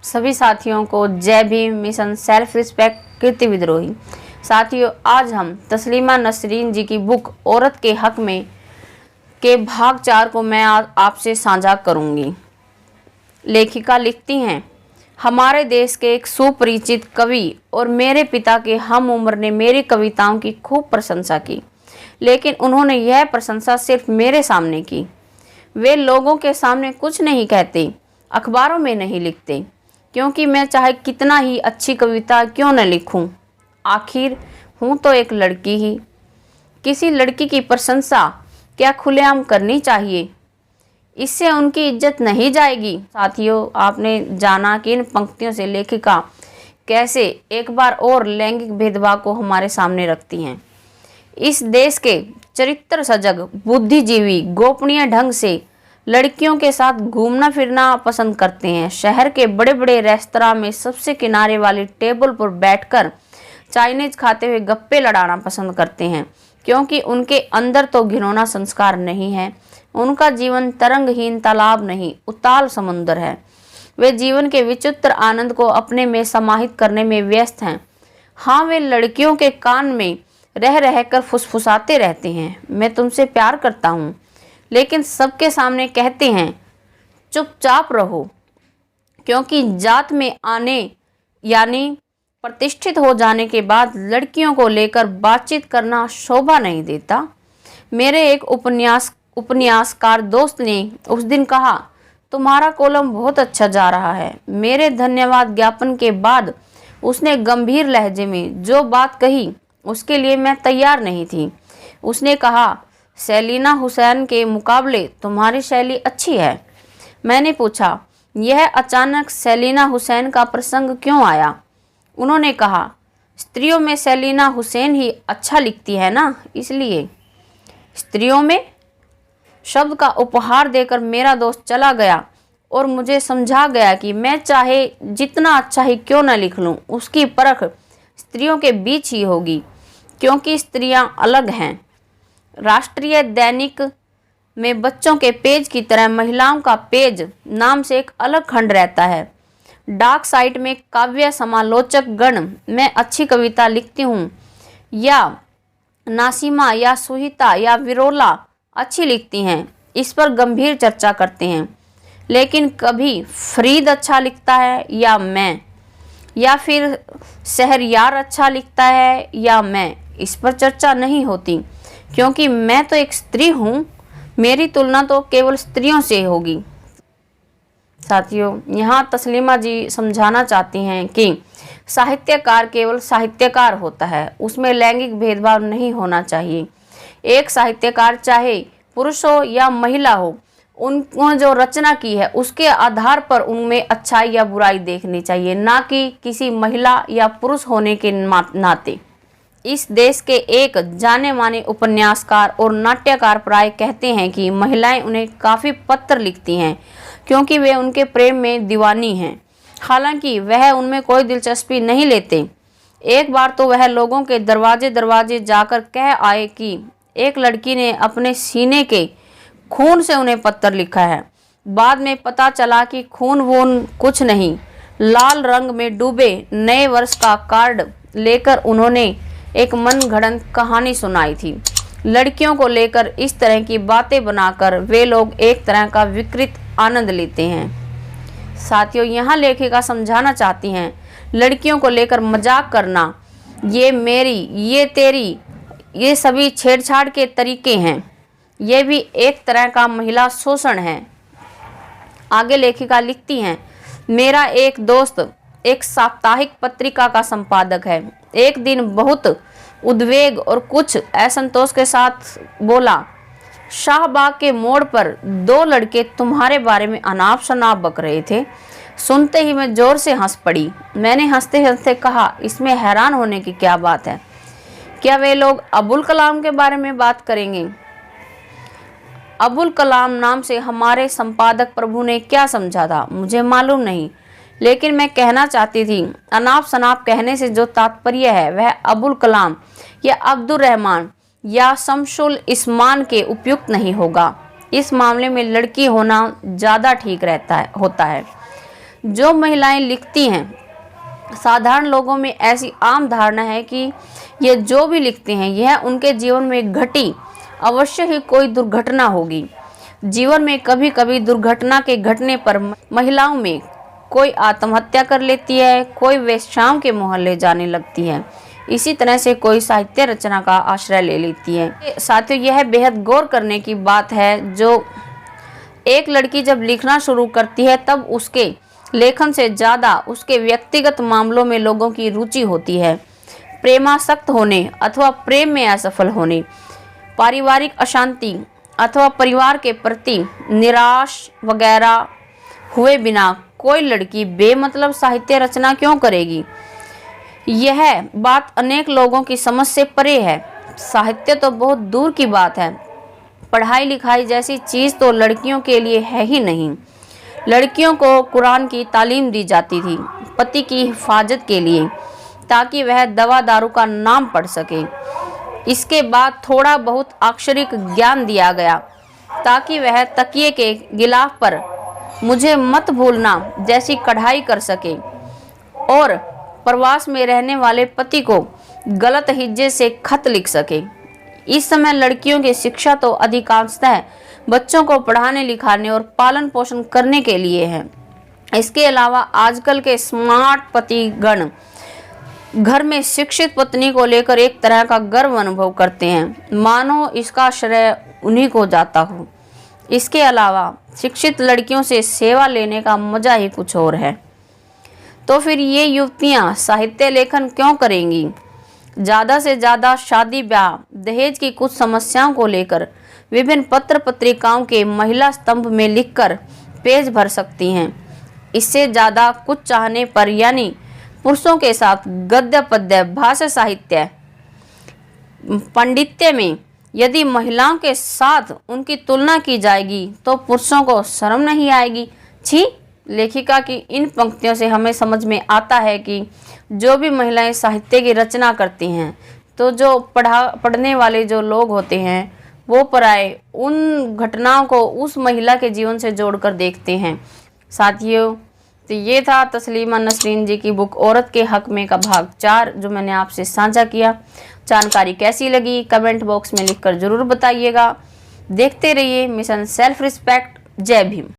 सभी साथियों को जय भीम मिशन सेल्फ रिस्पेक्ट कीर्ति विद्रोही। साथियों, आज हम तस्लीमा नसरीन जी की बुक औरत के हक में के भाग 4 को मैं आपसे साझा करूंगी। लेखिका लिखती हैं, हमारे देश के एक सुपरिचित कवि और मेरे पिता के हम उम्र ने मेरी कविताओं की खूब प्रशंसा की, लेकिन उन्होंने यह प्रशंसा सिर्फ मेरे सामने की। वे लोगों के सामने कुछ नहीं कहते, अखबारों में नहीं लिखते, क्योंकि मैं चाहे कितना ही अच्छी कविता क्यों न लिखूं, आखिर हूं तो एक लड़की ही। किसी लड़की की प्रशंसा क्या खुलेआम करनी चाहिए? इससे उनकी इज्जत नहीं जाएगी। साथियों, आपने जाना कि इन पंक्तियों से लेखिका कैसे एक बार और लैंगिक भेदभाव को हमारे सामने रखती हैं। इस देश के चरित्र सजग बुद्धिजीवी गोपनीय ढंग से लड़कियों के साथ घूमना फिरना पसंद करते हैं। शहर के बड़े बड़े रेस्तरां में सबसे किनारे वाली टेबल पर बैठकर चाइनीज खाते हुए गप्पे लड़ाना पसंद करते हैं, क्योंकि उनके अंदर तो घिनौना संस्कार नहीं है। उनका जीवन तरंगहीन तालाब नहीं, उताल समुद्र है। वे जीवन के विचित्र आनंद को अपने में समाहित करने में व्यस्त हैं। हाँ, वे लड़कियों के कान में रह रहकर फुसफुसाते रहते हैं, मैं तुमसे प्यार करता हूँ, लेकिन सबके सामने कहते हैं चुपचाप रहो, क्योंकि जात में आने यानी प्रतिष्ठित हो जाने के बाद लड़कियों को लेकर बातचीत करना शोभा नहीं देता। मेरे एक उपन्यासकार दोस्त ने उस दिन कहा, तुम्हारा कॉलम बहुत अच्छा जा रहा है। मेरे धन्यवाद ज्ञापन के बाद उसने गंभीर लहजे में जो बात कही उसके लिए मैं तैयार नहीं थी। उसने कहा, सेलिना हुसैन के मुकाबले तुम्हारी शैली अच्छी है। मैंने पूछा, यह अचानक सेलिना हुसैन का प्रसंग क्यों आया? उन्होंने कहा, स्त्रियों में सेलिना हुसैन ही अच्छा लिखती है ना, इसलिए। स्त्रियों में? शब्द का उपहार देकर मेरा दोस्त चला गया और मुझे समझा गया कि मैं चाहे जितना अच्छा ही क्यों न लिख लूँ, उसकी परख स्त्रियों के बीच ही होगी, क्योंकि स्त्रियां अलग हैं। राष्ट्रीय दैनिक में बच्चों के पेज की तरह महिलाओं का पेज नाम से एक अलग खंड रहता है। डाक साइट में काव्य समालोचक गण मैं अच्छी कविता लिखती हूँ या नासिमा या सुहिता या विरोला अच्छी लिखती हैं, इस पर गंभीर चर्चा करते हैं। लेकिन कभी फरीद अच्छा लिखता है या मैं, या फिर शहरयार अच्छा लिखता है या मैं, इस पर चर्चा नहीं होती, क्योंकि मैं तो एक स्त्री हूँ। मेरी तुलना तो केवल स्त्रियों से होगी। साथियों, यहाँ तस्लीमा जी समझाना चाहती हैं कि साहित्यकार केवल साहित्यकार होता है, उसमें लैंगिक भेदभाव नहीं होना चाहिए। एक साहित्यकार चाहे पुरुष हो या महिला हो, उन्होंने जो रचना की है उसके आधार पर उनमें अच्छाई या बुराई देखनी चाहिए, ना कि किसी महिला या पुरुष होने के नाते। इस देश के एक जाने माने उपन्यासकार और नाट्यकार प्राय कहते हैं कि महिलाएं उन्हें काफ़ी पत्र लिखती हैं, क्योंकि वे उनके प्रेम में दीवानी हैं, हालांकि वह उनमें कोई दिलचस्पी नहीं लेते। एक बार तो वह लोगों के दरवाजे दरवाजे जाकर कह आए कि एक लड़की ने अपने सीने के खून से उन्हें पत्र लिखा है। बाद में पता चला कि खून वून कुछ नहीं, लाल रंग में डूबे नए वर्ष का कार्ड लेकर उन्होंने एक मनगढ़ंत कहानी सुनाई थी। लड़कियों को लेकर इस तरह की बातें बनाकर वे लोग एक तरह का विकृत आनंद लेते हैं। साथियों, यहाँ लेखिका समझाना चाहती हैं, लड़कियों को लेकर मजाक करना, ये मेरी, ये तेरी, ये सभी छेड़छाड़ के तरीके हैं। ये भी एक तरह का महिला शोषण है। आगे लेखिका लिखती हैं, मेरा एक दोस्त एक साप्ताहिक पत्रिका का संपादक है। एक दिन बहुत उद्वेग और कुछ असंतोष के साथ बोला, शाहबाग के मोड़ पर 2 लड़के तुम्हारे बारे में अनाप शनाप बक रहे थे। सुनते ही मैं जोर से हंस पड़ी। मैंने हंसते हंसते कहा, इसमें हैरान होने की क्या बात है? क्या वे लोग अबुल कलाम के बारे में बात करेंगे? अबुल कलाम नाम से हमारे संपादक प्रभु ने क्या समझा था, मुझे मालूम नहीं, लेकिन मैं कहना चाहती थी, अनाप शनाप कहने से जो तात्पर्य है वह अबुल कलाम या अब्दुल रहमान या शमसुल इस्मान के उपयुक्त नहीं होगा। इस मामले में लड़की होना ज़्यादा ठीक होता है। जो महिलाएं लिखती हैं, साधारण लोगों में ऐसी आम धारणा है कि ये जो भी लिखते हैं यह उनके जीवन में घटी अवश्य ही कोई दुर्घटना होगी। जीवन में कभी कभी दुर्घटना के घटने पर महिलाओं में कोई आत्महत्या कर लेती है, कोई वेश्याओं के मोहल्ले जाने लगती है, इसी तरह से कोई साहित्य रचना का आश्रय ले लेती है। साथियों, यह बेहद गौर करने की बात है, जो एक लड़की जब लिखना शुरू करती है तब उसके लेखन से ज़्यादा उसके व्यक्तिगत मामलों में लोगों की रुचि होती है। प्रेमासक्त होने अथवा प्रेम में असफल होने, पारिवारिक अशांति अथवा परिवार के प्रति निराश वगैरह हुए बिना कोई लड़की बेमतलब साहित्य रचना क्यों करेगी? यह बात अनेक लोगों की समझ से परे है। साहित्य तो बहुत दूर की बात है। पढ़ाई लिखाई जैसी चीज़ तो लड़कियों के लिए है ही नहीं। लड़कियों को कुरान की तालीम दी जाती थी पति की हिफाजत के लिए, ताकि वह दवा दारू का नाम पढ़ सके। इसके बाद थोड़ा बहुत अक्षरिक ज्ञान दिया गया ताकि वह तकिए के गिलाफ पर मुझे मत भूलना जैसी कढ़ाई कर सके और प्रवास में रहने वाले पति को गलत हिज्जे से खत लिख सके। इस समय लड़कियों की शिक्षा तो अधिकांशतः बच्चों को पढ़ाने लिखाने और पालन पोषण करने के लिए है। इसके अलावा आजकल के स्मार्ट पतिगण घर में शिक्षित पत्नी को लेकर एक तरह का गर्व अनुभव करते हैं, मानो इसका श्रेय उन्हीं को जाता हो। इसके अलावा शिक्षित लड़कियों से सेवा लेने का मजा ही कुछ और है। तो फिर ये युवतियाँ साहित्य लेखन क्यों करेंगी? ज़्यादा से ज़्यादा शादी ब्याह दहेज की कुछ समस्याओं को लेकर विभिन्न पत्र पत्रिकाओं के महिला स्तंभ में लिखकर पेज भर सकती हैं। इससे ज़्यादा कुछ चाहने पर, यानी पुरुषों के साथ गद्य पद्य भाषा साहित्य पांडित्य में यदि महिलाओं के साथ उनकी तुलना की जाएगी तो पुरुषों को शर्म नहीं आएगी। छी! लेखिका की इन पंक्तियों से हमें समझ में आता है कि जो भी महिलाएं साहित्य की रचना करती हैं, तो जो पढ़ने वाले जो लोग होते हैं वो पराए उन घटनाओं को उस महिला के जीवन से जोड़कर देखते हैं। साथियों, तो ये था तस्लीमा नसरीन जी की बुक औरत के हक में का भाग 4 जो मैंने आपसे साझा किया। जानकारी कैसी लगी कमेंट बॉक्स में लिखकर ज़रूर बताइएगा। देखते रहिए मिशन सेल्फ रिस्पेक्ट। जय भीम।